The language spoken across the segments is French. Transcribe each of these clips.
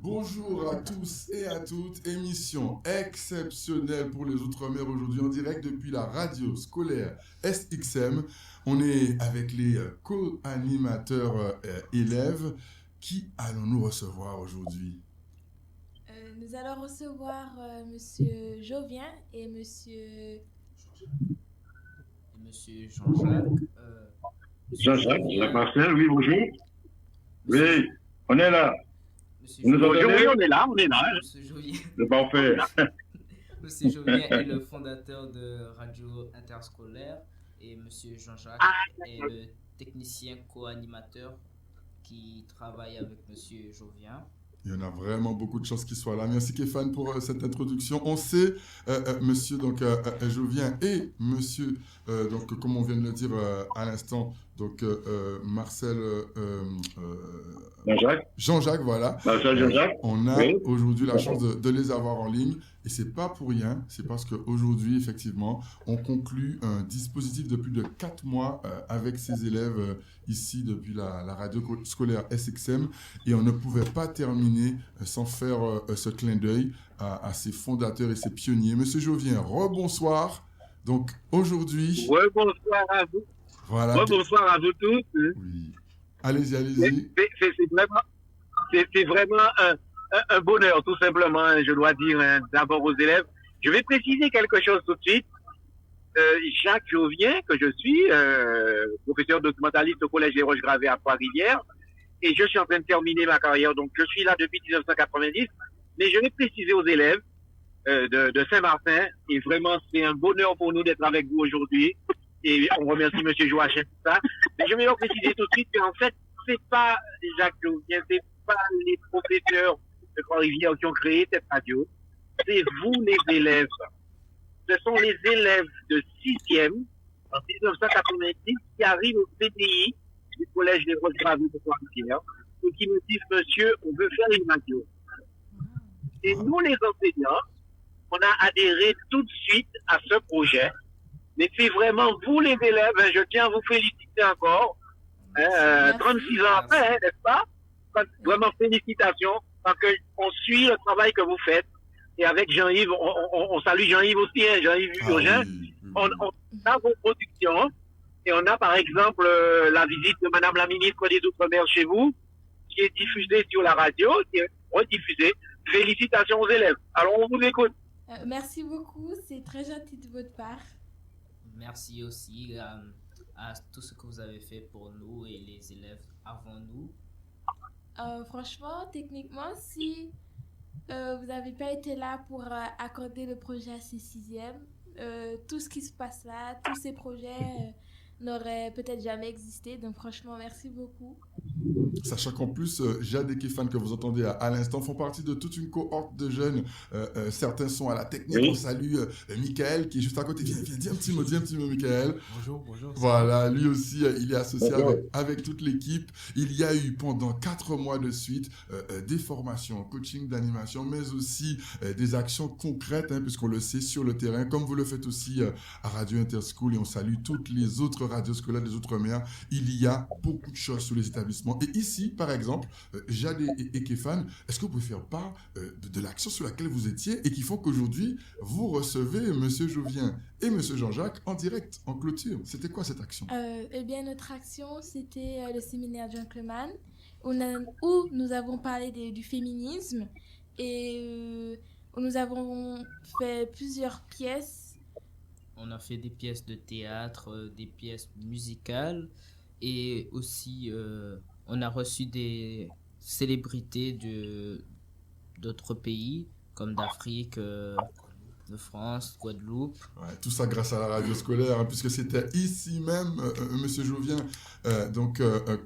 Bonjour à tous et à toutes, émission exceptionnelle pour les Outre-mer aujourd'hui en direct depuis la radio scolaire SXM. On est avec les co-animateurs élèves. Qui allons-nous recevoir aujourd'hui? Nous allons recevoir Monsieur Jovien et Monsieur Jean-Jacques. Jean-Jacques, Jacques-Marcel, oui, bonjour. Monsieur, Oui, on est là. Monsieur Vous nous Jovien, entendez? Oui, on est là, on est là. Monsieur Jovien, C'est parfait. Monsieur Jovien est le fondateur de Radio Interscolaire et Monsieur Jean-Jacques est le technicien co-animateur qui travaille avec Monsieur Jovien. Il y en a vraiment beaucoup de chances qu'il soit là. Merci Képhane pour cette introduction. On sait, monsieur Jovien et monsieur, donc, comme on vient de le dire à l'instant, donc Marcel Jean-Jacques. Jean-Jacques, voilà. Marcel Jean-Jacques. On a Oui. aujourd'hui la chance de les avoir en ligne. Et c'est pas pour rien, c'est parce qu'aujourd'hui, effectivement, on conclut un dispositif de plus de 4 mois avec ces élèves ici depuis la radio scolaire SXM. Et on ne pouvait pas terminer sans faire ce clin d'œil à ces fondateurs et ces pionniers. Monsieur Jovien, rebonsoir. Donc aujourd'hui... Oui, bonsoir à vous. Voilà. Bonsoir à vous tous. Oui. Allez-y. C'est vraiment un bonheur, tout simplement, je dois dire d'abord aux élèves. Je vais préciser quelque chose tout de suite. Jacques Jovien, que je suis, professeur documentaliste au Collège des Roches-Gravées à Trois-Rivières, et je suis en train de terminer ma carrière, donc je suis là depuis 1990, mais je vais préciser aux élèves de Saint-Martin, et vraiment c'est un bonheur pour nous d'être avec vous aujourd'hui, et on remercie M. Joachim pour ça, mais je vais leur préciser tout de suite qu'en fait, c'est pas Jacques Jovien, c'est pas les professeurs de Trois-Rivières qui ont créé cette radio, c'est vous les élèves. Ce sont les élèves de 6e en 1990 qui arrivent au CDI du Collège des Roches-Gravées de Trois-Rivières et qui nous disent, monsieur, on veut faire une radio. Et nous, les enseignants, on a adhéré tout de suite à ce projet. Mais c'est vraiment vous, les élèves, je tiens à vous féliciter encore. 36 ans après, n'est-ce pas? Vraiment félicitations, parce qu'on suit le travail que vous faites. Et avec Jean-Yves, on salue Jean-Yves aussi, hein, Jean-Yves Urgent. Oui. On a vos productions et on a par exemple la visite de Madame la ministre des Outre-mer chez vous, qui est diffusée sur la radio, qui est rediffusée. Félicitations aux élèves. Alors on vous écoute. Merci beaucoup, c'est très gentil de votre part. Merci aussi à tout ce que vous avez fait pour nous et les élèves avant nous. Franchement, techniquement, si vous n'avez pas été là pour accorder le projet à ces 6e, tout ce qui se passe là, tous ces projets n'auraient peut-être jamais existé. Donc franchement, merci beaucoup. Sachant qu'en plus, Jade et Képhane, que vous entendez à l'instant, font partie de toute une cohorte de jeunes. Certains sont à la technique. Oui. On salue Michael, qui est juste à côté. Viens, dis un petit mot, Michael. Bonjour. Voilà, lui aussi, il est associé Bonjour. avec toute l'équipe. Il y a eu pendant 4 mois de suite des formations, coaching d'animation, mais aussi des actions concrètes, hein, puisqu'on le sait sur le terrain, comme vous le faites aussi à Radio Interschool, et on salue toutes les autres radios scolaires des Outre-mer. Il y a beaucoup de choses sur les établissements. Et ici, par exemple, Jade et Képhane, est-ce que vous pouvez faire part de l'action sur laquelle vous étiez et qui font qu'aujourd'hui, vous recevez Monsieur Jovien et Monsieur Jean-Jacques en direct, en clôture? C'était quoi cette action? Eh bien, notre action, c'était le séminaire Gentleman, où nous avons parlé du féminisme et où nous avons fait plusieurs pièces. On a fait des pièces de théâtre, des pièces musicales et aussi on a reçu des célébrités d'autres pays comme d'Afrique, de France, Guadeloupe. Ouais, tout ça grâce à la radio scolaire, hein, puisque c'était ici même, Monsieur Jovien,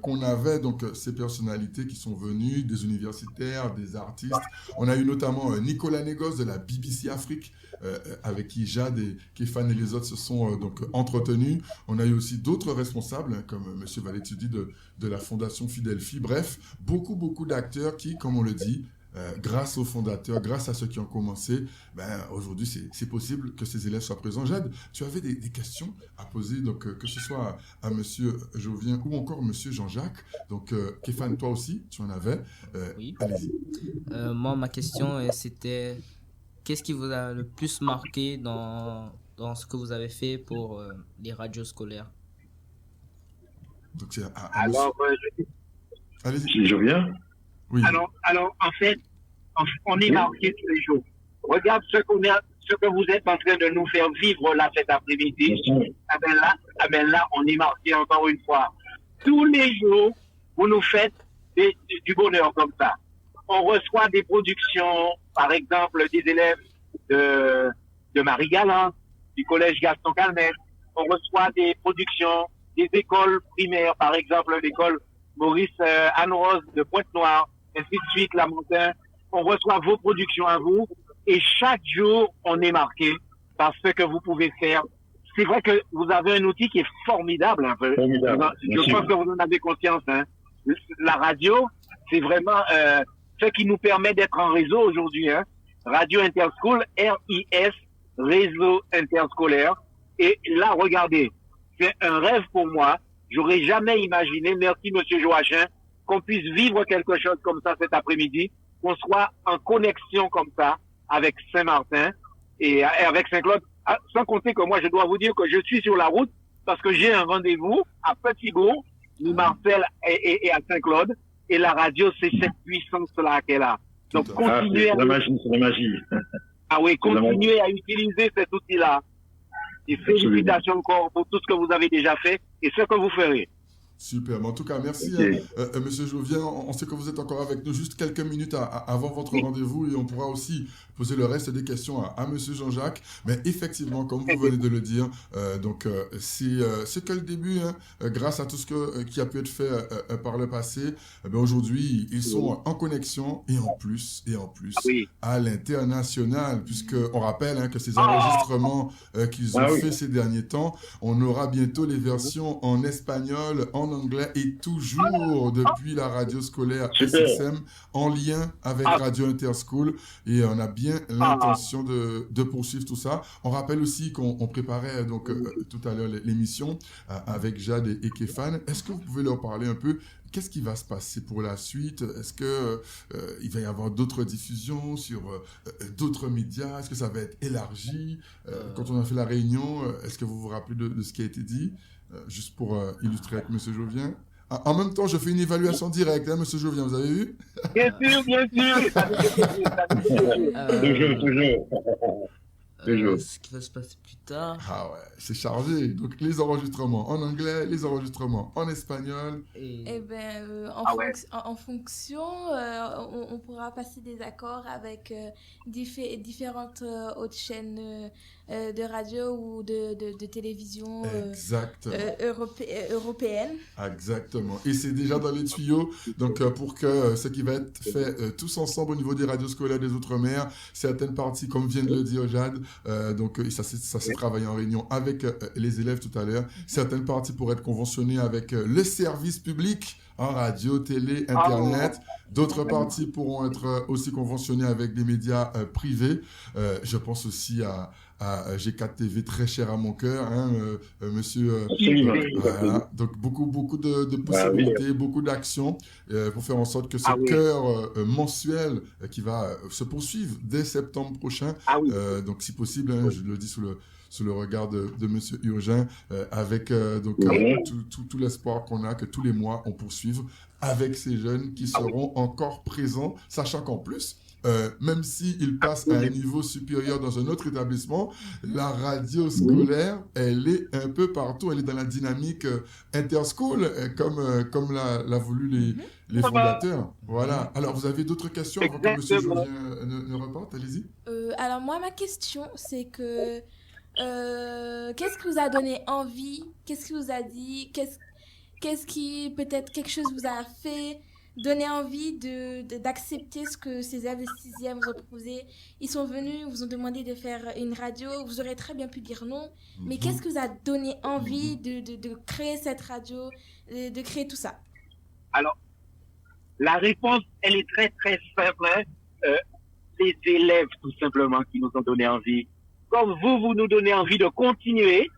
qu'on avait donc ces personnalités qui sont venues, des universitaires, des artistes. On a eu notamment Nicolas Négos de la BBC Afrique, avec qui Jade et Képhane et les autres se sont donc entretenus. On a eu aussi d'autres responsables, hein, comme Monsieur Valetudi de la Fondation Fidelfi. Bref, beaucoup d'acteurs qui, comme on le dit, grâce aux fondateurs, grâce à ceux qui ont commencé, aujourd'hui, c'est possible que ces élèves soient présents. Jade, tu avais des questions à poser, donc que ce soit à Monsieur Jovien ou encore Monsieur Jean-Jacques. Donc, Képhane, toi aussi, tu en avais. Oui. Allez-y. Moi, ma question, c'était qu'est-ce qui vous a le plus marqué dans ce que vous avez fait pour les radios scolaires? Donc, c'est à Alors, Allez-y. Je viens. Oui. alors, en fait, on est marqué tous les jours. Regarde ce que vous êtes en train de nous faire vivre là cet après-midi. Là, on est marqué encore une fois. Tous les jours, vous nous faites du bonheur comme ça. On reçoit des productions, par exemple, des élèves de Marie-Galante, du collège Gaston Calmette. On reçoit des productions des écoles primaires, par exemple, l'école Maurice Anne-Rose de Pointe-Noire, ainsi de suite, La Montagne. On reçoit vos productions à vous et chaque jour, on est marqué par ce que vous pouvez faire. C'est vrai que vous avez un outil qui est formidable. Un peu. Formidable. Je pense que vous en avez conscience. Hein. La radio, c'est vraiment ce qui nous permet d'être en réseau aujourd'hui. Hein. Radio Interschool, RIS, Réseau Interscolaire. Et là, regardez, c'est un rêve pour moi. J'aurais jamais imaginé, merci Monsieur Joachim, qu'on puisse vivre quelque chose comme ça cet après-midi, qu'on soit en connexion comme ça avec Saint-Martin et avec Saint-Claude. Sans compter que moi, je dois vous dire que je suis sur la route parce que j'ai un rendez-vous à Petit-Bourg, Marcel et à Saint-Claude. Et la radio, c'est cette puissance-là qu'elle a. Donc, continuez c'est la magie. Ah oui, continuez à utiliser cet outil-là. Et félicitations encore pour tout ce que vous avez déjà fait et ce que vous ferez. Super. En tout cas, merci, Monsieur Jovien. On sait que vous êtes encore avec nous juste quelques minutes avant votre rendez-vous et on pourra aussi poser le reste des questions à Monsieur Jean-Jacques. Mais effectivement, comme vous venez de le dire, c'est que le début. Hein, grâce à tout ce qui a pu être fait par le passé, aujourd'hui, ils sont en connexion et en plus, à l'international, puisqu'on rappelle que ces enregistrements qu'ils ont fait ces derniers temps, on aura bientôt les versions en espagnol, en anglais et toujours depuis la radio scolaire SSM en lien avec Radio Interschool et on a bien l'intention de poursuivre tout ça. On rappelle aussi qu'on préparait tout à l'heure l'émission avec Jade et Képhane. Est-ce que vous pouvez leur parler un peu? Qu'est-ce qui va se passer pour la suite? Est-ce que il va y avoir d'autres diffusions sur d'autres médias? Est-ce que ça va être élargi? Quand on a fait la réunion, est-ce que vous vous rappelez de ce qui a été dit? Juste pour illustrer avec M. Jovien. En même temps, je fais une évaluation directe, hein, M. Jovien, vous avez vu? Bien sûr, bien sûr. Toujours. Ce qui va se passer plus tard. Ah ouais, c'est chargé. Donc les enregistrements en anglais, les enregistrements en espagnol. Eh bien, en fonction, on pourra passer des accords avec différentes autres chaînes de radio ou de télévision européennes. Exactement. Et c'est déjà dans les tuyaux. Donc, pour que ce qui va être fait tous ensemble au niveau des radios scolaires des Outre-mer, certaines parties, comme vient de le dire Jade, ça s'est travaillé en réunion avec les élèves tout à l'heure. Certaines parties pourraient être conventionnées avec le service public en radio, télé, Internet. D'autres parties pourront être aussi conventionnées avec des médias privés. Je pense aussi à G4 TV, très cher à mon cœur, hein, monsieur. Voilà. Donc, beaucoup de possibilités, beaucoup d'actions pour faire en sorte que ce cœur mensuel qui va se poursuivre dès septembre prochain, donc si possible, hein, je le dis sous le regard de monsieur Urgin, avec tout l'espoir qu'on a que tous les mois, on poursuive avec ces jeunes qui seront encore présents, sachant qu'en plus, même s'ils passent à un niveau supérieur dans un autre établissement, la radio scolaire, elle est un peu partout, elle est dans la dynamique interschool, comme l'a voulu les fondateurs. Voilà. Alors, vous avez d'autres questions avant que M. Jovien ne reparte? Allez-y. Alors, moi, ma question, c'est que qu'est-ce qui vous a donné envie? Qu'est-ce qui vous a dit? Qu'est-ce qui, peut-être, quelque chose vous a fait donner envie d'accepter ce que ces élèves de 6e vous ont proposé? Ils sont venus, vous ont demandé de faire une radio, vous aurez très bien pu dire non, mais qu'est-ce qui vous a donné envie de créer cette radio, de créer tout ça? Alors, la réponse, elle est très, très simple. Hein. euh, les élèves tout simplement qui nous ont donné envie. Comme vous nous donnez envie de continuer,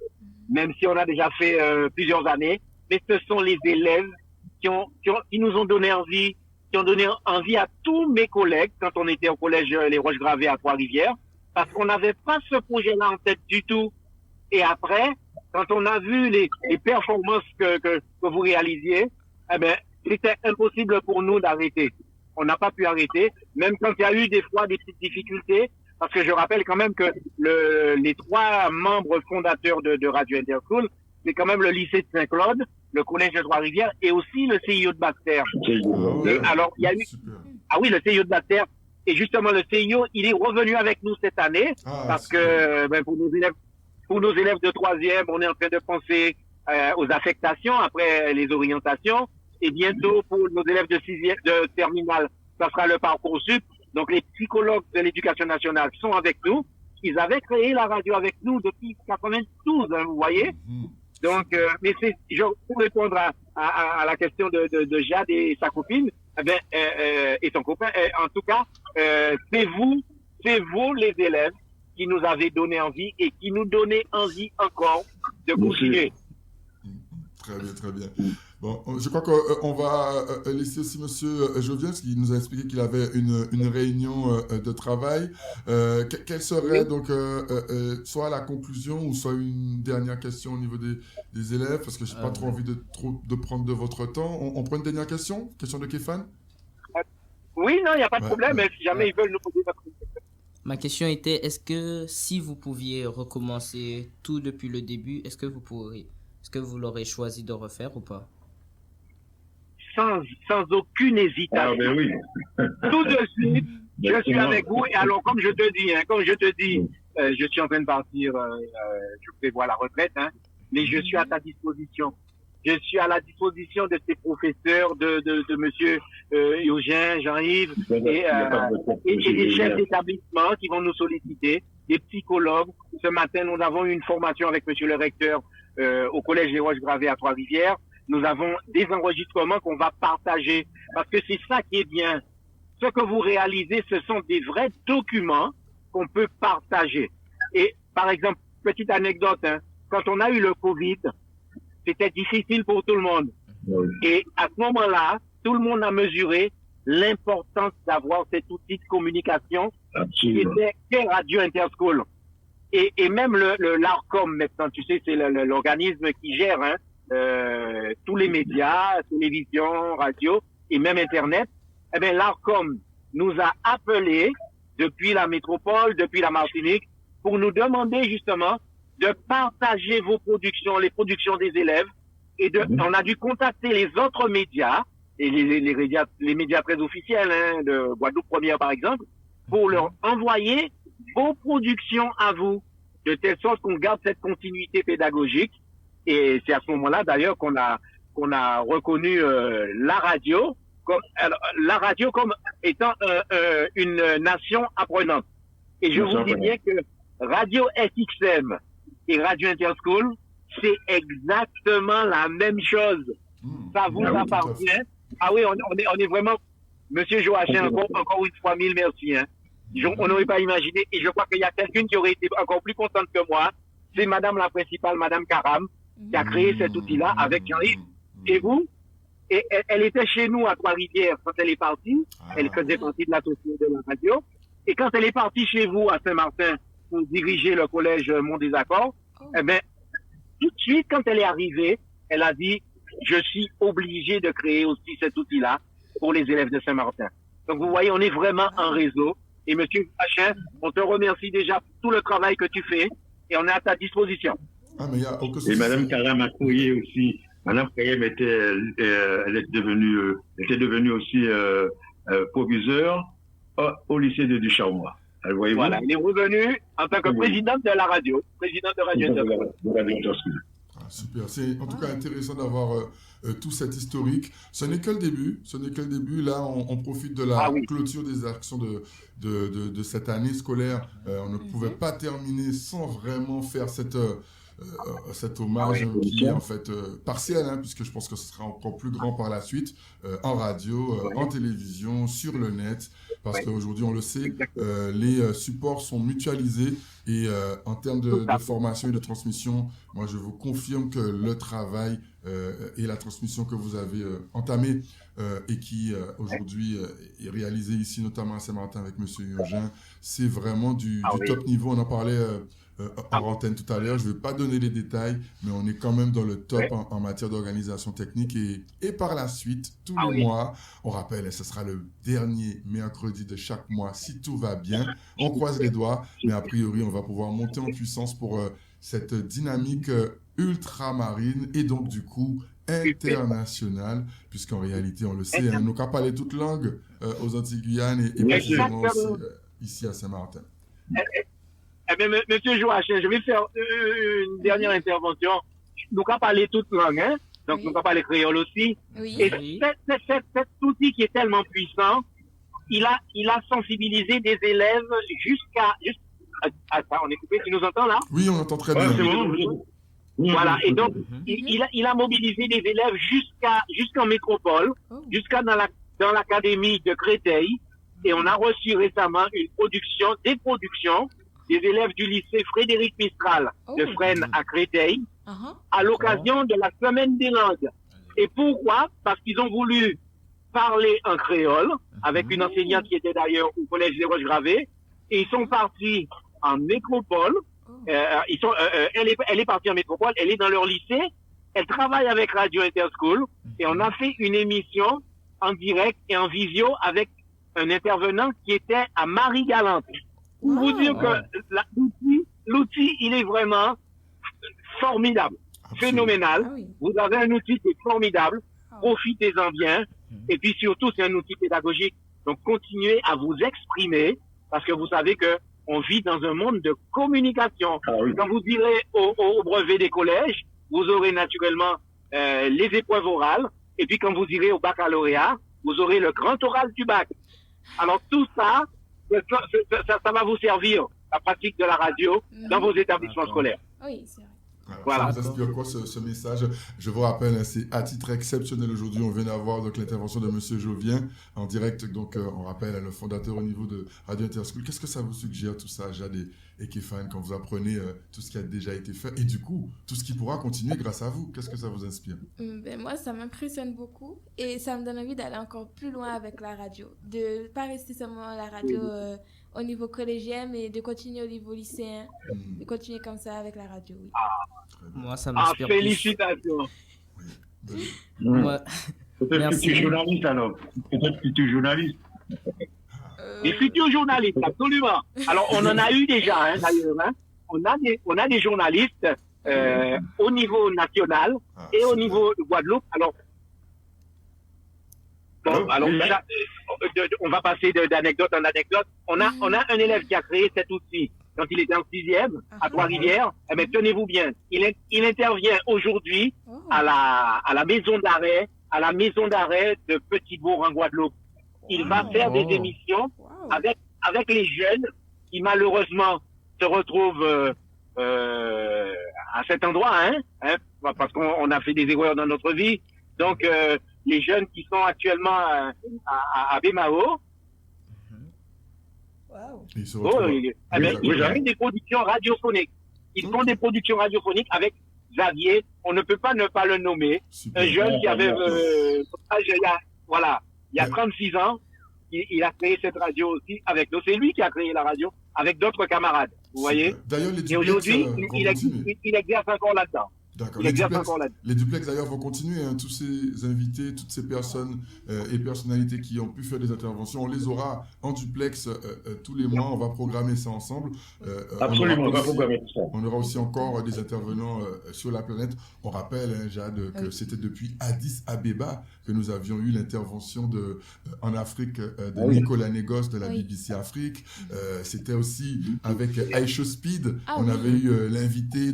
même si on a déjà fait plusieurs années, mais ce sont les élèves qui nous ont donné envie, qui ont donné envie à tous mes collègues quand on était au collège Les Roches-Gravées à Trois-Rivières, parce qu'on n'avait pas ce projet-là en tête du tout. Et après, quand on a vu les performances que vous réalisiez, eh ben, c'était impossible pour nous d'arrêter. On n'a pas pu arrêter, même quand il y a eu des fois des petites difficultés, parce que je rappelle quand même que les 3 membres fondateurs de Radio Interschool, c'est quand même le lycée de Saint-Claude, le collège de Trois-Rivières et aussi le CIO de Basse-Terre. Alors, il y a eu... Super. Ah oui, le CIO de Basse-Terre. Et justement, le CIO, il est revenu avec nous cette année, parce que pour nos élèves de 3e, on est en train de penser aux affectations après les orientations. Et bientôt, pour nos élèves de 6e, de terminale, ça sera le Parcoursup. Donc, les psychologues de l'éducation nationale sont avec nous. Ils avaient créé la radio avec nous depuis 92, hein, vous voyez. Donc, mais pour répondre à la question de Jade et sa copine, et son copain, en tout cas, c'est vous les élèves qui nous avez donné envie et qui nous donnez envie encore de continuer. Très bien, très bien. Bon, je crois qu'on va laisser aussi Monsieur Jovien, parce qu'il nous a expliqué qu'il avait une réunion de travail. Quelle serait donc soit la conclusion ou soit une dernière question au niveau des élèves, parce que je n'ai pas trop envie de prendre de votre temps. On prend une dernière question? Question de Képhane? Oui, non, il n'y a pas de problème, mais si jamais ils veulent nous poser la question. Ma question était, est-ce que si vous pouviez recommencer tout depuis le début, est-ce que vous l'aurez choisi de refaire ou pas? Sans aucune hésitation. Ah, ben oui. Tout de suite, je suis avec vous. Et alors, comme je te dis, je suis en train de partir, je prévois la retraite, hein, mais je suis à ta disposition. Je suis à la disposition de tes professeurs, de monsieur Eugène, Jean-Yves, et des chefs d'établissement qui vont nous solliciter, des psychologues. Ce matin, nous avons eu une formation avec monsieur le recteur au collège Les Roches-Gravées à Trois-Rivières. Nous avons des enregistrements qu'on va partager, parce que c'est ça qui est bien. Ce que vous réalisez, ce sont des vrais documents qu'on peut partager. Et par exemple, petite anecdote, hein, quand on a eu le Covid, c'était difficile pour tout le monde. Oui. Et à ce moment-là, tout le monde a mesuré l'importance d'avoir cet outil de communication qui était Radio Interschool. Et même l'ARCOM, maintenant, tu sais, c'est l'organisme qui gère tous les médias, télévision, radio et même Internet. Eh bien, l'ARCOM nous a appelés depuis la métropole, depuis la Martinique, pour nous demander justement de partager vos productions, les productions des élèves. Et on a dû contacter les autres médias, et les médias très officiels, hein, de Guadeloupe Première par exemple, pour leur envoyer vos productions à vous, de telle sorte qu'on garde cette continuité pédagogique. Et c'est à ce moment-là d'ailleurs qu'on a reconnu la radio comme étant une nation apprenante. Et je vous dis bien que Radio SXM et Radio Interschool, c'est exactement la même chose. Ça vous appartient. Ah oui, on est vraiment, Monsieur Joachim, encore une fois, mille merci. Hein. On n'aurait pas imaginé. Et je crois qu'il y a quelqu'une qui aurait été encore plus contente que moi. C'est Madame la principale, Madame Karam, qui a créé cet outil-là avec Jean-Yves. Et vous, et elle était chez nous à Trois-Rivières quand elle est partie. Elle faisait partie de la société de la radio. Et quand elle est partie chez vous à Saint-Martin pour diriger le collège Mont-des-Accords, eh ben, tout de suite, quand elle est arrivée, elle a dit, je suis obligée de créer aussi cet outil-là pour les élèves de Saint-Martin. Donc, vous voyez, on est vraiment en réseau. Et Monsieur Pachin, on te remercie déjà pour tout le travail que tu fais et on est à ta disposition. Et Madame Karam a courrier aussi. Madame Karam elle était devenue aussi proviseur au lycée de Ducharmois. Voilà, elle est revenue en tant que présidente de la radio, présidente de Radio Interschool. Super, c'est en tout cas intéressant d'avoir tout cet historique. Ce n'est que le début. Là, on profite de la clôture des actions de cette année scolaire. On ne pouvait pas terminer sans vraiment faire cet hommage qui est en fait partiel, hein, puisque je pense que ce sera encore plus grand par la suite, en radio, en télévision, sur le net, parce qu'aujourd'hui, on le sait, les supports sont mutualisés et en termes de formation et de transmission, moi, je vous confirme que le travail et la transmission que vous avez entamée et qui aujourd'hui est réalisée ici, notamment à Saint-Martin avec M. Eugène, c'est vraiment du top niveau. On en parlait en antenne tout à l'heure. Je ne vais pas donner les détails, mais on est quand même dans le top en matière d'organisation technique. Et par la suite, tous les mois, on rappelle, ce sera le dernier mercredi de chaque mois, si tout va bien. On croise les doigts, mais a priori, on va pouvoir monter en puissance pour cette dynamique ultramarine et donc du coup internationale, puisqu'en réalité, on le sait, nous qu'à parler toute langue aux Antilles-Guyane et précisément aussi ici à Saint-Martin. Monsieur Joachim, je vais faire une dernière intervention. Nous qu'à parler toute langue, hein? Donc nous qu'à parler créole aussi. Et cet outil qui est tellement puissant, il a sensibilisé des élèves jusqu'à... Attends, on est coupé, tu nous entends là? Oui, on entend très bien. Voilà, et donc il a mobilisé des élèves jusqu'en métropole, jusqu'à dans l'académie de Créteil, et on a reçu récemment des productions des élèves du lycée Frédéric Mistral de Fresnes à Créteil, à l'occasion de la semaine des langues. Et pourquoi? Parce qu'ils ont voulu parler en créole, avec une enseignante qui était d'ailleurs au collège des Roches-Gravées, et ils sont partis en métropole. Elle est partie en métropole, elle est dans leur lycée, elle travaille avec Radio Interschool, et on a fait une émission en direct et en visio avec un intervenant qui était à Marie-Galante. Pour vous dire que l'outil, il est vraiment formidable, phénoménal. Vous avez un outil qui est formidable, profitez-en bien, et puis surtout, c'est un outil pédagogique. Donc, continuez à vous exprimer, parce que vous savez que on vit dans un monde de communication. Quand vous irez au brevet des collèges, vous aurez naturellement les épreuves orales, et puis quand vous irez au baccalauréat, vous aurez le grand oral du bac. Alors tout ça, ça va vous servir, la pratique de la radio, dans vos établissements scolaires. Oui, c'est vrai. Voilà. Ça vous inspire quoi ce message? Je vous rappelle, c'est à titre exceptionnel aujourd'hui. On vient d'avoir donc l'intervention de M. Jovien en direct. Donc, on rappelle le fondateur au niveau de Radio Interschool. Qu'est-ce que ça vous suggère tout ça, Jade et Képhane, quand vous apprenez tout ce qui a déjà été fait et du coup, tout ce qui pourra continuer grâce à vous? Qu'est-ce que ça vous inspire? Moi, ça m'impressionne beaucoup et ça me donne envie d'aller encore plus loin avec la radio. De ne pas rester seulement à la radio au niveau collégien, mais de continuer au niveau lycéen. De continuer comme ça avec la radio, oui. Moi, ça m'inspire plus. Félicitations. Peut-être futur journaliste alors. Peut-être futur journaliste. Des futurs journalistes, absolument. Alors, on en a eu déjà, d'ailleurs. On a des journalistes au niveau national et au niveau de Guadeloupe. Alors, on va passer d'anecdote en anecdote. On a un élève qui a créé cet outil quand il était en 6e à Trois-Rivières. Eh bien, tenez-vous bien, il intervient aujourd'hui à la maison d'arrêt de Petit-Bourg en Guadeloupe. Il va faire des émissions avec les jeunes qui malheureusement se retrouvent à cet endroit, parce qu'on a fait des erreurs dans notre vie. Donc les jeunes qui sont actuellement à Bémao, ils font des productions radiophoniques. Ils font des productions radiophoniques avec Xavier. On ne peut pas ne pas le nommer. Super. Un jeune qui avait il y a 36 ans, il a créé cette radio aussi avec nous. C'est lui qui a créé la radio avec d'autres camarades. Vous voyez? D'ailleurs, et aujourd'hui, il exerce encore là-dedans. D'accord. Les duplex d'ailleurs vont continuer. Tous ces invités, toutes ces personnes et personnalités qui ont pu faire des interventions, on les aura en duplex tous les mois. On va programmer ça ensemble. Absolument, on va programmer tout ça. On aura aussi encore des intervenants sur la planète. On rappelle, Jade, que c'était depuis Addis Abeba que nous avions eu l'intervention en Afrique de Nicolas Négos de la BBC Afrique. C'était aussi avec Aisho Speed. On avait eu l'invité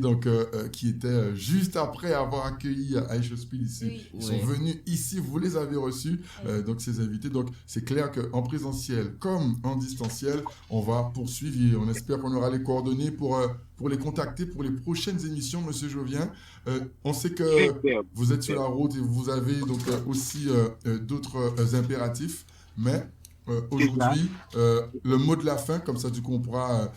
qui était Julie juste après avoir accueilli Aïcha Spiel ici. Oui. Ils sont venus ici, vous les avez reçus, donc ces invités. Donc c'est clair qu'en présentiel comme en distanciel, on va poursuivre et on espère qu'on aura les coordonnées pour les contacter pour les prochaines émissions, Monsieur Jovien. On sait que vous êtes sur la route et vous avez donc aussi d'autres impératifs, mais aujourd'hui, le mot de la fin, comme ça du coup on pourra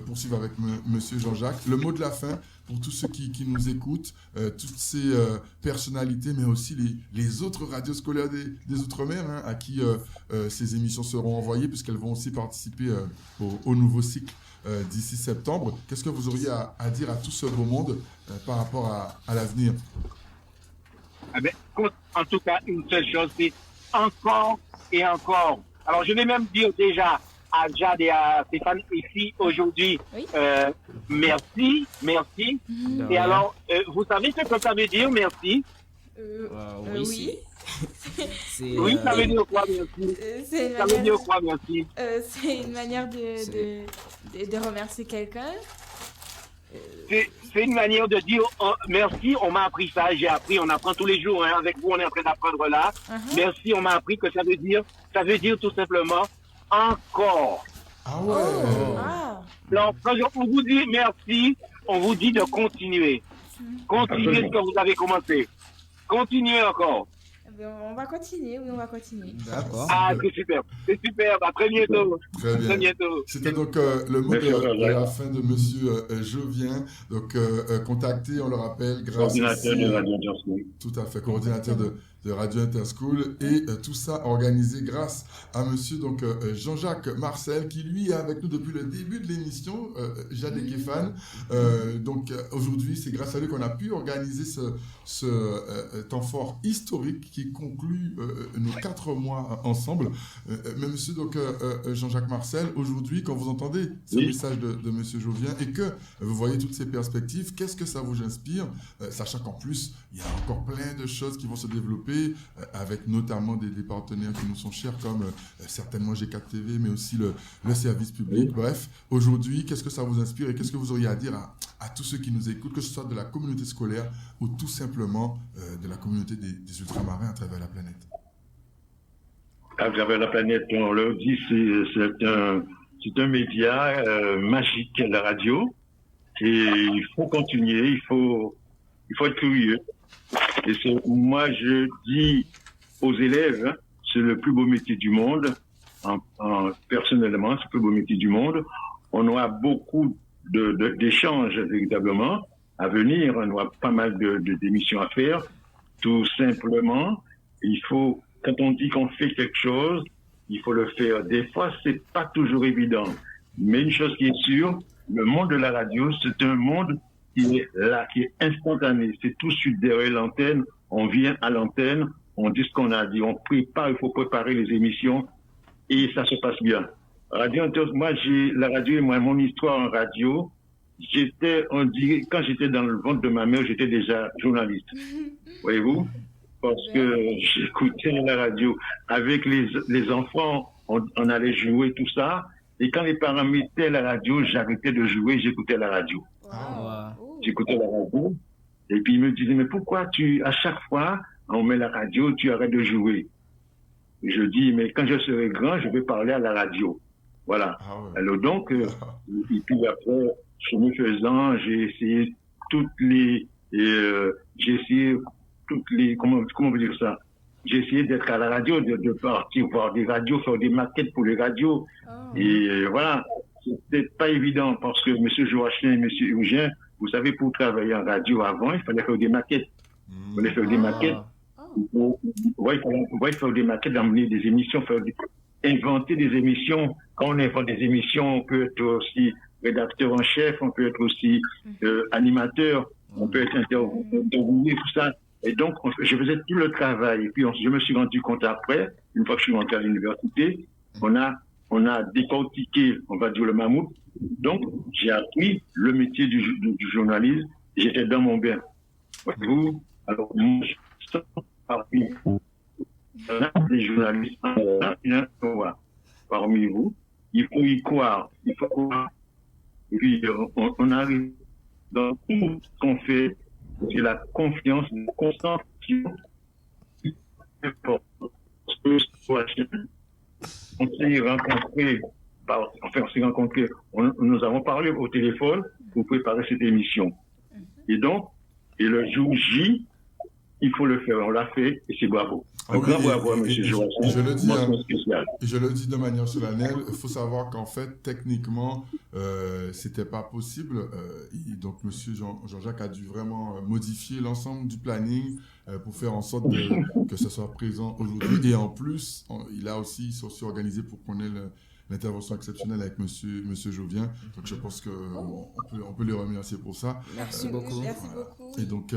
poursuivre avec Monsieur Jean-Jacques, le mot de la fin pour tous ceux qui nous écoutent, toutes ces personnalités, mais aussi les autres radios scolaires des Outre-mer, hein, à qui ces émissions seront envoyées, puisqu'elles vont aussi participer au nouveau cycle d'ici septembre. Qu'est-ce que vous auriez à dire à tout ce beau monde par rapport à l'avenir? En tout cas, une seule chose, c'est encore et encore. Alors, je vais même dire déjà à Jade et à Stéphane ici aujourd'hui, merci. Et alors, vous savez ce que ça veut dire, merci? Oui. Oui, ça veut dire quoi, merci? Ça veut dire quoi, merci? C'est une manière de remercier quelqu'un. C'est une manière de dire merci, on m'a appris ça, j'ai appris, on apprend tous les jours, hein, avec vous on est en train d'apprendre là. Merci, on m'a appris que ça veut dire tout simplement encore. Ah ouais. Donc quand on vous dit merci, on vous dit de continuer. Continuez ce que vous avez commencé. Continuez encore. On va continuer, oui, on va continuer. D'accord. Ah, c'est super. C'est super. À très bientôt. Très bien. Très bientôt. C'était donc le mot de la fin de Monsieur Jovien. Donc, contacté, on le rappelle, grâce Coordinateur de Radio Interschool. Tout à fait, coordinateur de Radio Interschool. Et tout ça organisé grâce à Monsieur donc, Jean-Jacques Marcel, qui lui est avec nous depuis le début de l'émission, Jade et Képhane. Donc, aujourd'hui, c'est grâce à lui qu'on a pu organiser ce temps fort historique qui conclut nos 4 mois ensemble. Mais Monsieur donc, Jean-Jacques Marcel, aujourd'hui, quand vous entendez ce message de Monsieur Jovien et que vous voyez toutes ces perspectives, qu'est-ce que ça vous inspire, sachant qu'en plus, il y a encore plein de choses qui vont se développer, avec notamment des partenaires qui nous sont chers, comme certainement G4 TV, mais aussi le service public. Bref, aujourd'hui, qu'est-ce que ça vous inspire et qu'est-ce que vous auriez à dire à tous ceux qui nous écoutent, que ce soit de la communauté scolaire ou tout simplement de la communauté des ultramarins à travers la planète? À travers la planète, on leur dit, c'est un média magique, la radio, et il faut continuer, il faut être curieux. Et moi, je dis aux élèves, hein, c'est le plus beau métier du monde. Personnellement, c'est le plus beau métier du monde. On aura beaucoup d'échanges véritablement à venir. On aura pas mal d'émissions à faire. Tout simplement, il faut, quand on dit qu'on fait quelque chose, il faut le faire. Des fois, c'est pas toujours évident. Mais une chose qui est sûre, le monde de la radio, c'est un monde qui est là, qui est instantané. C'est tout de suite derrière l'antenne. On vient à l'antenne, on dit ce qu'on a dit, on prépare, il faut préparer les émissions et ça se passe bien. Moi, la radio et moi, mon histoire en radio, quand j'étais dans le ventre de ma mère, j'étais déjà journaliste. Voyez-vous? Parce que j'écoutais la radio. Avec les enfants, on allait jouer, tout ça. Et quand les parents mettaient la radio, j'arrêtais de jouer, j'écoutais la radio. J'écoutais la radio. Et puis ils me disaient, mais pourquoi à chaque fois, on met la radio, tu arrêtes de jouer? Et je dis, mais quand je serai grand, je vais parler à la radio. Voilà. Alors donc, et puis après, chemin faisant, j'ai essayé comment on veut dire ça? J'ai essayé d'être à la radio, de partir voir des radios, faire des maquettes pour les radios. Et voilà. C'était pas évident parce que M. Joachim et M. Eugène, vous savez, pour travailler en radio avant, il fallait faire des maquettes. Il fallait faire des maquettes. Il fallait faire des maquettes, d'emmener des émissions, inventer des émissions. Quand on invente des émissions, on peut être aussi rédacteur en chef, on peut être aussi animateur, on peut être interviewé, tout ça. Et donc, je faisais tout le travail. Et puis, je me suis rendu compte après, une fois que je suis rentré à l'université, on a décortiqué, on va dire, le mammouth. Donc, j'ai appris le métier du journalisme. J'étais dans mon bain. Vous, alors, moi, je suis parmi vous. On a des journalistes, parmi vous. Il faut y croire. Et puis, on arrive dans tout ce qu'on fait, c'est la confiance, la constance qui est importante. On s'est rencontrés, nous avons parlé au téléphone pour préparer cette émission. Et donc, le jour J, il faut le faire. On l'a fait et c'est bravo. Un grand bravo à M. Joachim. Je le dis, mention spéciale. et je le dis de manière solennelle, il faut savoir qu'en fait, techniquement, c'était pas possible. Donc, M. Jean-Jacques a dû vraiment modifier l'ensemble du planning pour faire en sorte que ce soit présent aujourd'hui. Et en plus, il a aussi organisé pour qu'on ait l'intervention exceptionnelle avec Monsieur Jovien. Donc, je pense qu'on peut les remercier pour ça. Merci beaucoup. Merci beaucoup. Et donc,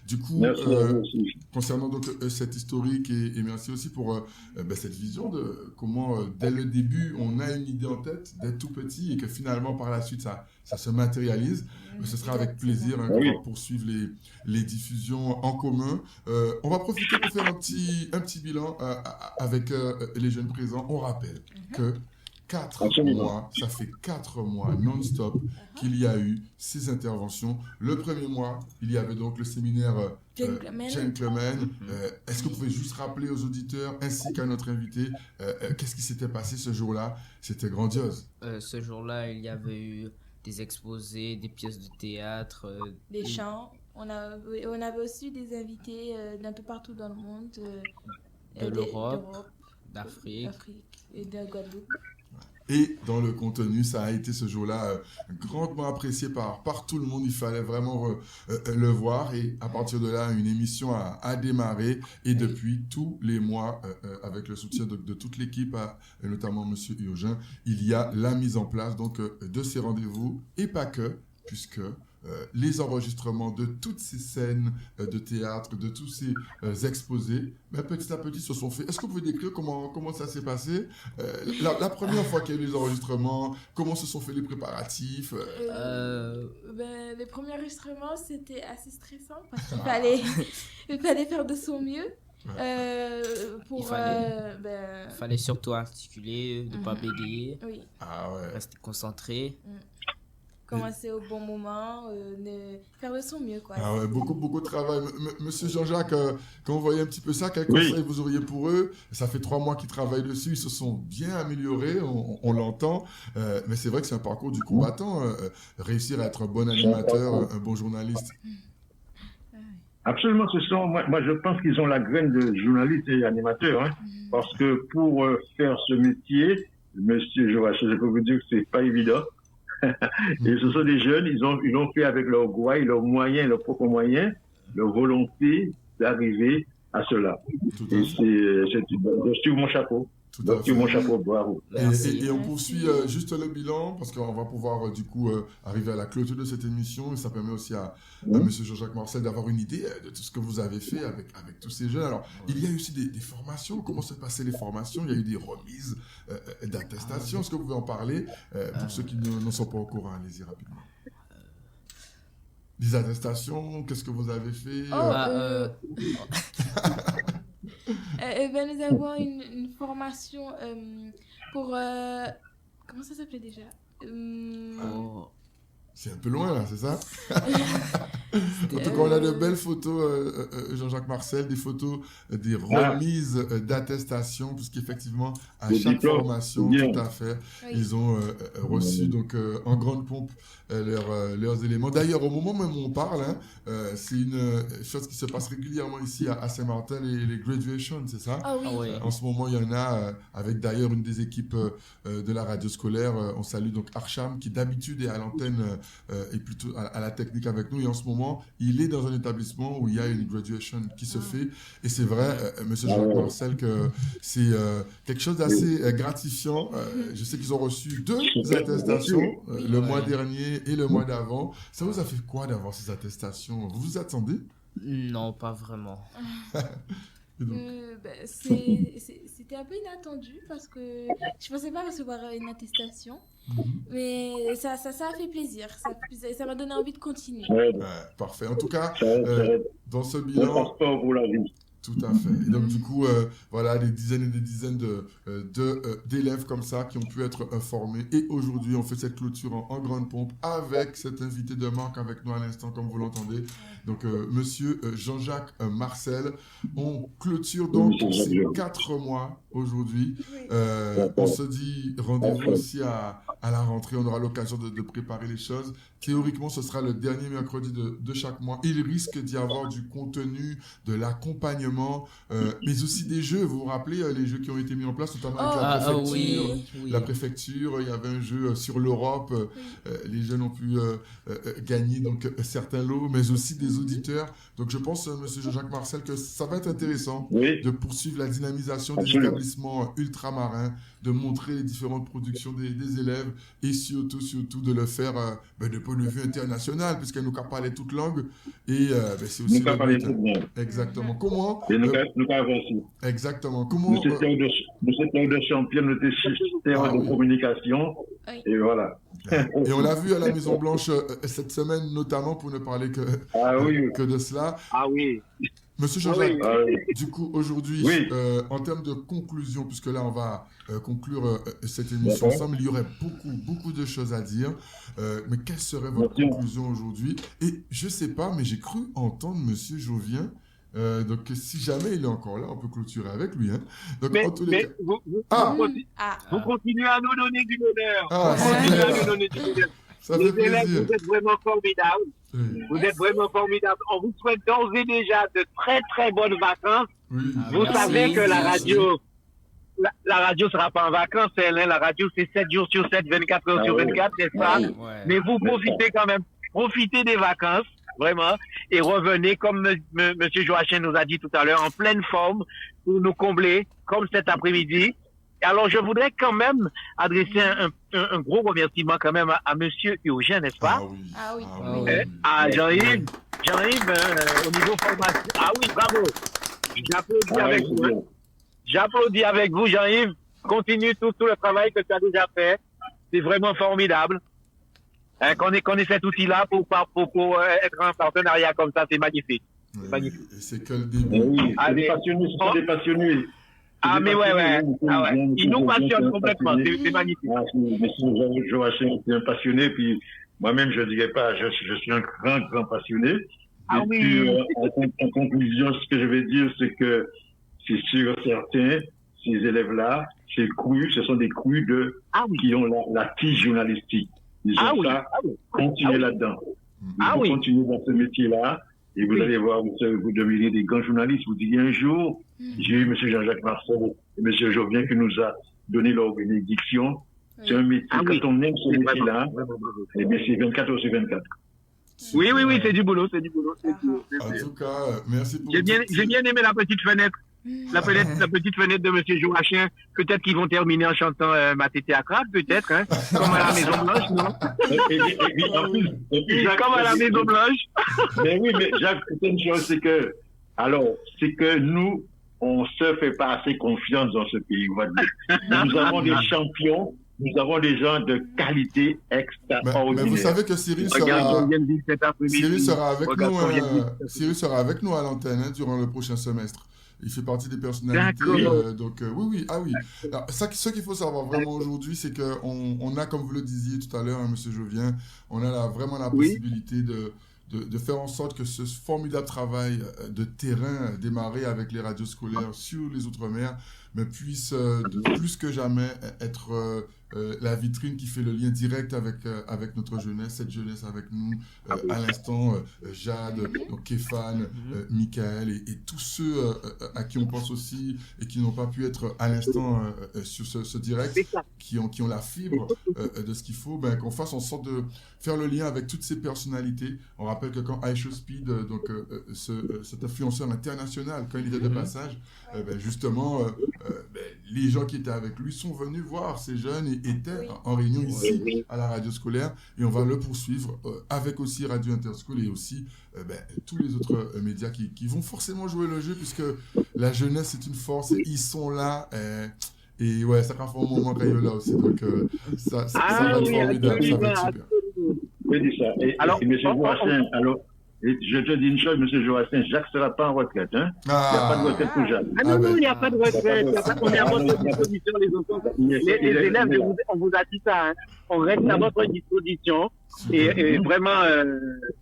du coup, Merci à vous aussi. concernant donc cette historique et merci aussi pour cette vision de comment dès le début on a une idée en tête d'être tout petit et que finalement par la suite ça se matérialise. Ce sera avec plaisir qu'on va poursuivre les diffusions en commun. On va profiter pour faire un petit bilan avec les jeunes présents. On rappelle que 4 mois, ça fait 4 mois non-stop qu'il y a eu 6 interventions. Le premier mois, il y avait donc le séminaire Gentleman. Est-ce que vous pouvez juste rappeler aux auditeurs ainsi qu'à notre invité qu'est-ce qui s'était passé ce jour-là? C'était grandiose. Ce jour-là, il y avait eu des exposés, des pièces de théâtre, des chants. On avait aussi des invités d'un peu partout dans le monde. De l'Europe, d'Afrique et de Guadeloupe. Et dans le contenu, ça a été ce jour-là grandement apprécié par tout le monde. Il fallait vraiment le voir. Et à partir de là, une émission a démarré. Et depuis tous les mois, avec le soutien de toute l'équipe, et notamment M. Eugène, il y a la mise en place donc, de ces rendez-vous. Et pas que, puisque les enregistrements de toutes ces scènes de théâtre, de tous ces exposés, petit à petit se sont faits. Est-ce que vous pouvez décrire comment ça s'est passé? La première fois qu'il y a eu les enregistrements, comment se sont faits les préparatifs? Les premiers enregistrements, c'était assez stressant parce qu'il fallait faire de son mieux. Il fallait surtout articuler, ne pas bégayer, rester concentré. Commencer au bon moment, faire de son mieux. Quoi. Ah ouais, beaucoup de travail. Monsieur Jean-Jacques, quand vous voyez un petit peu ça, quel conseil vous auriez pour eux? Ça fait 3 mois qu'ils travaillent dessus, ils se sont bien améliorés, on l'entend. Mais c'est vrai que c'est un parcours du combattant, réussir à être un bon animateur, un bon journaliste. Absolument, moi je pense qu'ils ont la graine de journaliste et animateur, parce que pour faire ce métier, Monsieur Joachim, je peux vous dire que c'est pas évident. Et ce sont des jeunes, ils l'ont fait avec leur gouaille, leurs moyens, leurs propres moyens, leur volonté d'arriver à cela. Et je tire mon chapeau. Mon chapeau, bravo. Et on poursuit juste le bilan parce qu'on va pouvoir du coup arriver à la clôture de cette émission et ça permet aussi à M. Jean-Jacques Marcel d'avoir une idée de tout ce que vous avez fait avec tous ces jeunes. Alors, il y a eu aussi des formations. Comment se passaient les formations? Il y a eu des remises d'attestations. Est-ce que vous pouvez en parler pour ceux qui ne sont pas au courant? Allez-y rapidement. Des attestations, qu'est-ce que vous avez fait? Nous avons une formation pour... comment ça s'appelait déjà? C'est un peu loin, là, c'est ça? En tout cas, on a de belles photos, Jean-Jacques Marcel, des photos, des remises d'attestation, puisqu'effectivement, à chaque formation, tout à fait, ils ont reçu donc, en grande pompe leurs éléments. D'ailleurs, au moment même où on parle, c'est une chose qui se passe régulièrement ici à Saint-Martin, les graduations, c'est ça? Ah oui. En ce moment, il y en a, avec d'ailleurs une des équipes de la radio scolaire. On salue donc Archam, qui d'habitude est à l'antenne et plutôt à la technique avec nous. Et en ce moment, il est dans un établissement où il y a une graduation qui se fait. Et c'est vrai, Monsieur Jean-Jacques Marcel, que c'est quelque chose d'assez gratifiant. Je sais qu'ils ont reçu 2 attestations, le mois dernier et le mois d'avant. Ça vous a fait quoi d'avoir ces attestations? Vous vous attendez? Non, pas vraiment. C'était un peu inattendu parce que je ne pensais pas recevoir une attestation, mais ça a fait plaisir, ça m'a donné envie de continuer. Parfait. En tout cas, dans ce bilan, Tout à fait. Et donc, du coup, voilà, des dizaines et des dizaines d'élèves comme ça qui ont pu être formés. Et aujourd'hui, on fait cette clôture en grande pompe avec cet invité de marque avec nous à l'instant, comme vous l'entendez. Donc, monsieur Jean-Jacques Marcel, on clôture donc ces 4 mois aujourd'hui. On se dit rendez-vous aussi à la rentrée. On aura l'occasion de préparer les choses. Théoriquement, ce sera le dernier mercredi de chaque mois. Il risque d'y avoir du contenu, de l'accompagnement, mais aussi des jeux. Vous vous rappelez les jeux qui ont été mis en place, notamment avec la préfecture. Oui. La préfecture, il y avait un jeu sur l'Europe. Les jeunes ont pu gagner donc certains lots, mais aussi des auditeurs. Donc je pense, monsieur Jean-Jacques Marcel, que ça va être intéressant de poursuivre la dynamisation des établissements ultramarins, de montrer les différentes productions des élèves et surtout de le faire de point de vue international, puisqu'elle nous a parlé toute langue. Et c'est aussi le but. Exactement. Comment nous avons aussi. Exactement. Comment nous étions de champions, nous étions de communication. Et voilà. Et on l'a vu à la Maison Blanche cette semaine, notamment pour ne parler que de cela. Ah oui. Monsieur Jean-Jacques, du coup, aujourd'hui, en termes de conclusion, puisque là, on va conclure cette émission ensemble, il y aurait beaucoup de choses à dire. Mais quelle serait votre conclusion aujourd'hui? Et je ne sais pas, mais j'ai cru entendre monsieur Jovien. Donc, si jamais il est encore là, on peut clôturer avec lui. Hein. Donc, en tous les cas... vous continuez à nous donner du bonheur. Ça fait plaisir. Vous êtes vraiment formidables. Oui. Vous êtes vraiment formidables. On vous souhaite d'ores et déjà de très très bonnes vacances. Oui. Vous savez que la radio sera pas en vacances, la radio c'est 7 jours sur 7, 24 heures sur 24, c'est ça. Mais vous profitez quand même, profitez des vacances, vraiment, et revenez, comme monsieur Joachim nous a dit tout à l'heure, en pleine forme pour nous combler, comme cet après-midi. Alors, je voudrais quand même adresser un gros remerciement quand même à monsieur Eugène, n'est-ce pas? À Jean-Yves, au niveau formation. Ah oui, bravo. J'applaudis avec vous, Jean-Yves. Continue tout le travail que tu as déjà fait. C'est vraiment formidable. Qu'on ait cet outil-là pour être en partenariat comme ça, c'est magnifique. Oui, magnifique. C'est que le début. Des passionnés. Ah, mais ouais. Il nous passionne complètement. C'est magnifique. Monsieur Joachim, c'est un passionné, puis moi-même, je ne dirais pas, je suis un grand passionné. Ah oui. Puis, en conclusion, ce que je vais dire, c'est que c'est sûr, certains, ces élèves-là, ce sont des crus qui ont la tige journalistique. Ils ont continuez là-dedans. Vous continuez dans ce métier-là. Et vous allez voir, vous devenez des grands journalistes. Vous dites un jour, j'ai eu M. Jean-Jacques Marcel et M. Jovien qui nous a donné leur bénédiction. C'est un métier, quand on aime ce métier-là, eh bien c'est 24 heures sur 24. Oui, c'est du boulot, En tout cas, merci pour J'ai bien aimé la petite fenêtre. La petite fenêtre de M. Joachim, peut-être qu'ils vont terminer en chantant ma tété à crabe, peut-être, hein, comme à la Maison Blanche, non? Et puis, comme à la Maison Blanche. Mais oui, mais Jacques, c'est une chose, c'est que nous, on se fait pas assez confiance dans ce pays, on va dire. Nous avons des champions, nous avons des gens de qualité extraordinaire. Mais vous savez que Cyril sera avec nous à l'antenne durant le prochain semestre. Il fait partie des personnalités. Donc, oui. Alors, ce qu'il faut savoir vraiment aujourd'hui, c'est qu'on a, comme vous le disiez tout à l'heure, hein, monsieur Jovien, on a vraiment la possibilité de faire en sorte que ce formidable travail de terrain démarré avec les radios scolaires sur les Outre-mer puisse plus que jamais être la vitrine qui fait le lien direct avec notre jeunesse, cette jeunesse avec nous. À l'instant, Jade, donc Képhane, Michael et tous ceux à qui on pense aussi et qui n'ont pas pu être à l'instant sur ce direct, qui ont la fibre de ce qu'il faut, qu'on fasse en sorte de faire le lien avec toutes ces personnalités. On rappelle que quand Aisho Speed, donc cet influenceur international, quand il était de passage, justement, les gens qui étaient avec lui sont venus voir ces jeunes et étaient en réunion ici à la radio scolaire, et on va le poursuivre avec aussi Radio Interschool et aussi tous les autres médias qui vont forcément jouer le jeu, puisque la jeunesse est une force et ils sont là. Et ouais, ça va faire un moment qu'il est là aussi, donc ça va être formidable, ça va être super. Oui, dis ça. Et M. Joachim, alors, Et je te dis une chose, M. Joachim, Jacques ne sera pas en retraite. Hein? Il n'y a pas de retraite pour Jacques. Ah non, non, il n'y a pas de retraite. On est à votre disposition, les enfants. Les élèves, on vous a dit ça. Hein. On reste à votre disposition. Et vraiment,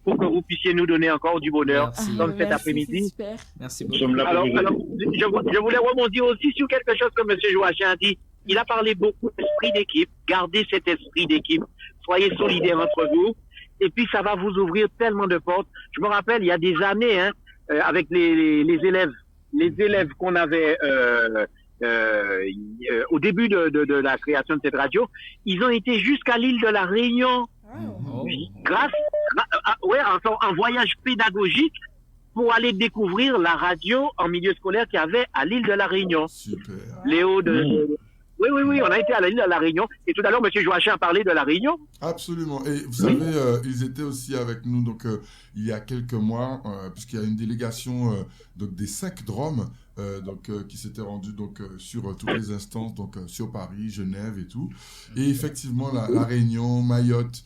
pour que vous puissiez nous donner encore du bonheur comme cet après-midi. Super. Merci Nous beaucoup. sommes là Alors, pour vous. je voulais rebondir aussi sur quelque chose que M. Joachim a dit. Il a parlé beaucoup d'esprit d'équipe. Gardez cet esprit d'équipe. Soyez solidaires entre vous. Et puis, ça va vous ouvrir tellement de portes. Je me rappelle, il y a des années, hein, avec les élèves qu'on avait au début de la création de cette radio, ils ont été jusqu'à l'île de la Réunion Oh. grâce en voyage pédagogique pour aller découvrir la radio en milieu scolaire qu'il y avait à l'île de la Réunion. Super. Léo Oui, on a été à l'île de la Réunion. Et tout à l'heure, M. Joachim a parlé de la Réunion. Absolument. Et vous savez, ils étaient aussi avec nous donc, il y a quelques mois, puisqu'il y a une délégation donc, des 5 Drômes qui s'étaient rendus sur toutes les instances, sur Paris, Genève et tout. Et effectivement, la Réunion, Mayotte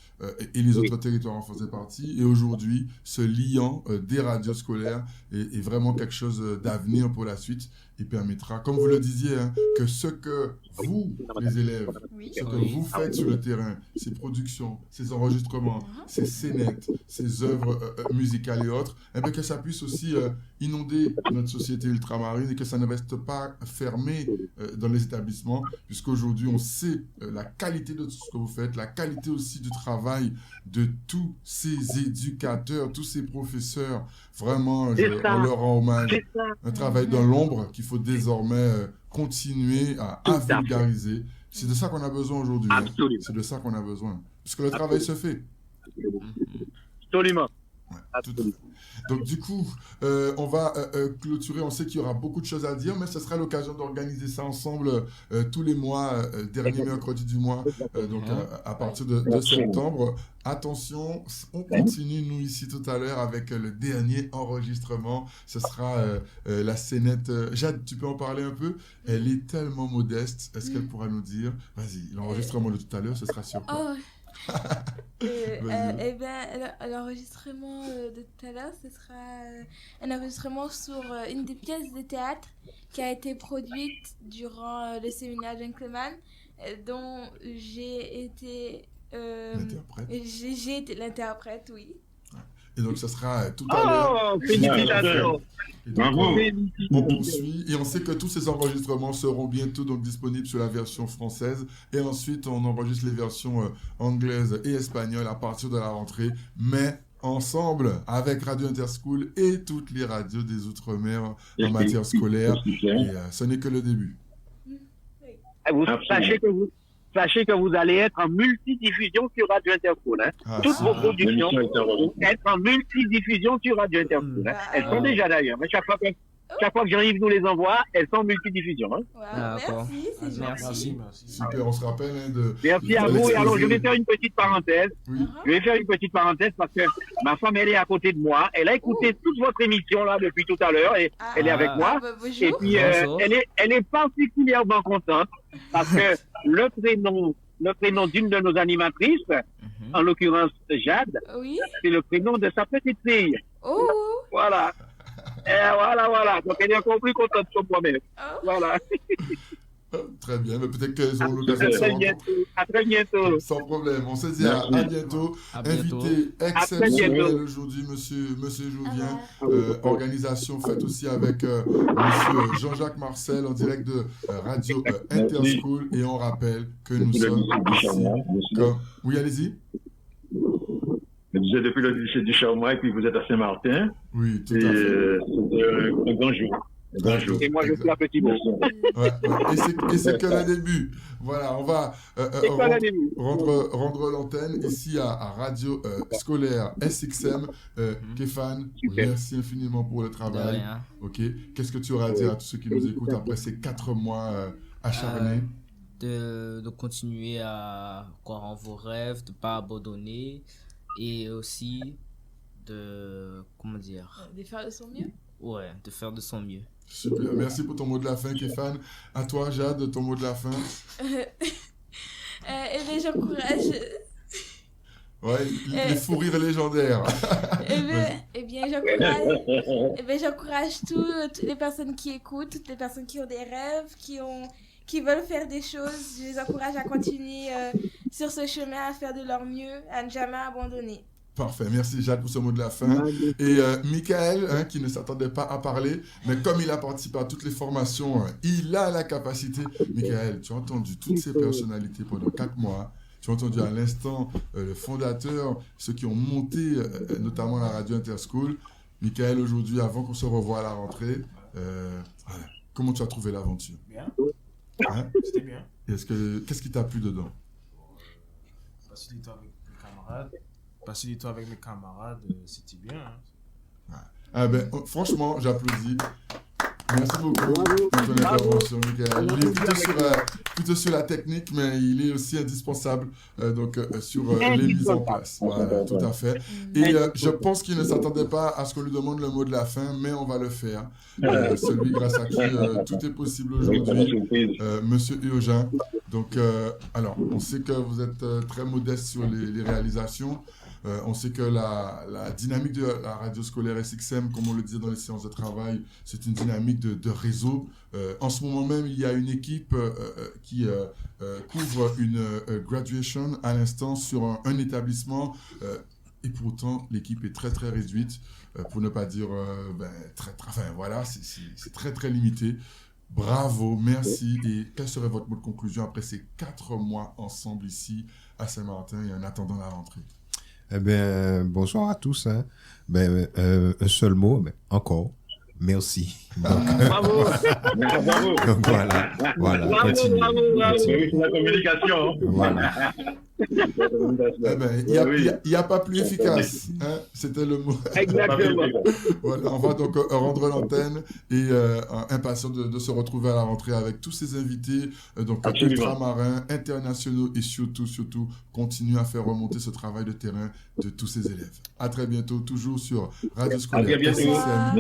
et les autres territoires en faisaient partie. Et aujourd'hui, ce liant des radios scolaires est vraiment quelque chose d'avenir pour la suite. Il permettra, comme vous le disiez, hein, que ce que vous, les élèves, ce que vous faites sur le terrain, ces productions, ces enregistrements, ces scénettes, ces œuvres musicales et autres, eh bien, que ça puisse aussi inonder notre société ultramarine et que ça ne reste pas fermé dans les établissements, puisqu'aujourd'hui, on sait la qualité de tout ce que vous faites, la qualité aussi du travail de tous ces éducateurs, tous ces professeurs. Vraiment, on leur rend hommage. Un travail dans l'ombre qu'il faut désormais continuer à vulgariser. C'est de ça qu'on a besoin aujourd'hui. Hein. C'est de ça qu'on a besoin. Parce que le travail se fait. Absolument. Ouais, tout à fait. Donc du coup, on va clôturer. On sait qu'il y aura beaucoup de choses à dire, mais ce sera l'occasion d'organiser ça ensemble tous les mois, dernier mercredi du mois, à partir de septembre. Attention, on continue, nous, ici, tout à l'heure, avec le dernier enregistrement. Ce sera la scénette. Jade, tu peux en parler un peu? Elle est tellement modeste. Est-ce qu'elle pourra nous dire? Vas-y, l'enregistrement de tout à l'heure, ce sera sur quoi? L'enregistrement de tout à l'heure, ce sera un enregistrement sur une des pièces de théâtre qui a été produite durant le séminaire Gentleman, dont j'ai été l'interprète. J'ai été l'interprète, oui. Et donc, ça sera tout à l'heure. Félicitations! On poursuit et on sait que tous ces enregistrements seront bientôt donc disponibles sur la version française et ensuite on enregistre les versions anglaises et espagnoles à partir de la rentrée, mais ensemble avec Radio Interschool et toutes les radios des Outre-mer en matière scolaire. Et ce n'est que le début. Sachez que vous allez être en multidiffusion sur Radio Interschool. Hein. Toutes vos productions vont être en multidiffusion sur Radio Interschool. Hein. Elles sont déjà d'ailleurs. Mais chaque fois que Jean-Yves nous les envoie, elles sont en multidiffusion. Hein. Merci, c'est gentil. Merci. Super, on se rappelle Merci à vous. Et alors, je vais faire une petite parenthèse. Oui. Je vais faire une petite parenthèse parce que ma femme, elle est à côté de moi. Elle a écouté toute votre émission là depuis tout à l'heure et elle est avec moi. Et puis, elle est particulièrement contente parce que le prénom d'une de nos animatrices, en l'occurrence Jade, c'est le prénom de sa petite fille. Oh. Voilà. Et voilà. Donc, elle est encore plus contente que moi-même. Voilà. Très bien, mais peut-être qu'elles auront l'occasion de se rencontrer. À très bientôt. Sans problème. On se dit à bientôt. Invité exceptionnel aujourd'hui, monsieur Jouvien. Organisation faite aussi avec monsieur Jean-Jacques Marcel en direct de Radio Interschool. Et on rappelle que nous sommes ici. Oui, allez-y. Vous êtes depuis le lycée du Charmois et puis vous êtes à Saint-Martin. Oui, tout à fait. C'est un grand jour. Et moi, je suis un petit bout. Et c'est que le début. Voilà, on va rendre l'antenne ici à Radio Scolaire SXM. Képhane, merci infiniment pour le travail. Ok. Qu'est-ce que tu auras à dire à tous ceux qui nous écoutent après ces 4 mois acharnés? De continuer à croire en vos rêves, de ne pas abandonner et aussi de faire de son mieux. Ouais, de faire de son mieux. Super, merci pour ton mot de la fin, Képhane. À toi, Jade, ton mot de la fin. Eh bien, j'encourage. Ouais, les fous rires légendaires. J'encourage toutes les personnes qui écoutent, toutes les personnes qui ont des rêves, qui veulent faire des choses. Je les encourage à continuer sur ce chemin, à faire de leur mieux, à ne jamais abandonner. Parfait, merci Jacques pour ce mot de la fin. Et Michael, hein, qui ne s'attendait pas à parler, mais comme il a participé à toutes les formations, il a la capacité. Michael, tu as entendu toutes ces personnalités pendant 4 mois. Tu as entendu à l'instant le fondateur, ceux qui ont monté notamment la radio Interschool. Michael, aujourd'hui, avant qu'on se revoie à la rentrée, voilà. Comment tu as trouvé l'aventure? Bien. Hein? C'était bien. Qu'est-ce qui t'a plu dedans? Passer du temps avec mes camarades. C'était bien. Hein. Ah ben, franchement, j'applaudis. Merci beaucoup pour ton intervention, Michael. Il est plutôt sur la technique, mais il est aussi indispensable sur les mises en place. Voilà, tout à fait. Et je pense qu'il ne s'attendait pas à ce qu'on lui demande le mot de la fin, mais on va le faire. Celui grâce à qui tout est possible aujourd'hui, Monsieur Eugène. Donc, alors, on sait que vous êtes très modeste sur les réalisations. On sait que la dynamique de la radio scolaire SXM, comme on le disait dans les séances de travail, c'est une dynamique de réseau. En ce moment même, il y a une équipe qui couvre une graduation à l'instant sur un établissement. Et pourtant, l'équipe est très, très réduite, pour ne pas dire c'est très, très limité. Bravo, merci. Et quel serait votre mot de conclusion après ces 4 mois ensemble ici à Saint-Martin et en attendant la rentrée? Eh bien, bonsoir à tous. Hein. Un seul mot, encore. Merci. Donc, Bravo. Bravo. Donc voilà, Bravo, continue. bravo. Continue. C'est la communication. Voilà. Il n'y a pas plus efficace. Hein? C'était le mot. Exactement. Voilà, on va donc rendre l'antenne et impatient de se retrouver à la rentrée avec tous ces invités, ultramarins, internationaux et surtout, continuer à faire remonter ce travail de terrain de tous ces élèves. À très bientôt, toujours sur Radio Scolaire SXM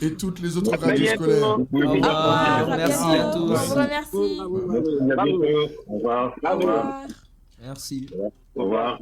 et toutes les autres radios scolaires. Au revoir, merci à tous. Merci. Au revoir. Merci. Au revoir.